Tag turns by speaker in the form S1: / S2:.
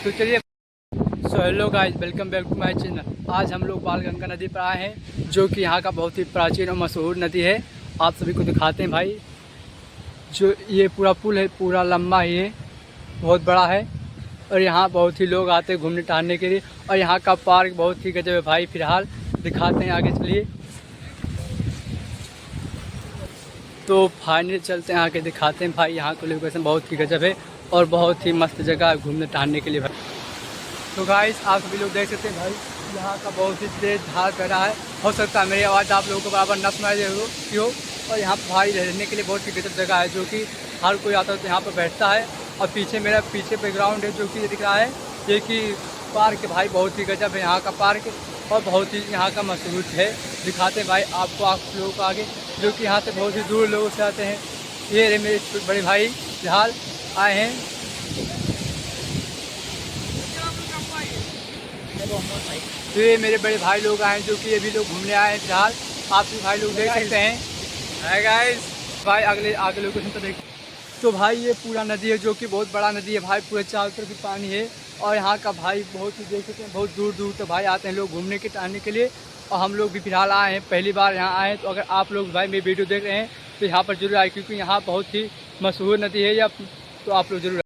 S1: तो चलिए, so hello guys, welcome back to my channel. आज हम लोग बालगंगा नदी पर आए हैं, जो कि यहाँ का बहुत ही प्राचीन और मशहूर नदी है। आप सभी को दिखाते हैं भाई। जो ये पूरा पुल है, पूरा लंबा ही है, बहुत बड़ा है। और यहाँ बहुत ही लोग आते हैं घूमने टहलने के लिए। और यहाँ का पार्क बहुत ही गजब है भाई। फिलहाल दिखाते हैं, आगे चलिए। तो फाइनली चलते हैं, आगे दिखाते हैं भाई। यहाँ का लोकेशन बहुत ही गजब है और बहुत ही मस्त जगह है घूमने टहलने के लिए भाई। तो गाइस, आप सभी लोग देख सकते हैं भाई, यहाँ का बहुत ही तेज धार बह रहा है। हो सकता है मेरी आवाज़ आप लोगों को बराबर न सुनाई दे हो। और यहाँ पर भाई रहने के लिए बहुत ही गजब जगह है, जो कि हर कोई आता है तो यहाँ पर बैठता है। और पीछे मेरा बैकग्राउंड है, जो कि दिख रहा है ये कि पार्क है भाई। बहुत ही गजब है यहाँ का पार्क और बहुत ही यहाँ का मशहूर है। दिखाते हैं भाई आपको, आप लोगों को आगे, जो कि यहाँ से बहुत ही दूर लोगों से आते हैं। ये रहे मेरे बड़े भाई, फिलहाल आए हैं। तो ये मेरे बड़े भाई लोग आए हैं, जो कि ये भी लोग घूमने आए हैं फिलहाल। आप भी भाई लोग देख सकते हैं। हाय गाइस भाई, आगे लोकेशन तो देख। तो भाई ये पूरा नदी है, जो कि बहुत बड़ा नदी है भाई। पूरे चारों तरफ भी पानी है। और यहाँ का भाई बहुत ही देख सकते हैं, बहुत दूर दूर तक भाई आते हैं लोग घूमने के टहलने के लिए। और हम लोग भी फिलहाल आए हैं, पहली बार यहाँ आए हैं। तो अगर आप लोग भाई मेरी वीडियो देख रहे हैं तो यहाँ पर जरूर आए, क्योंकि यहाँ बहुत ही मशहूर नदी है या तो आप लोग जरूर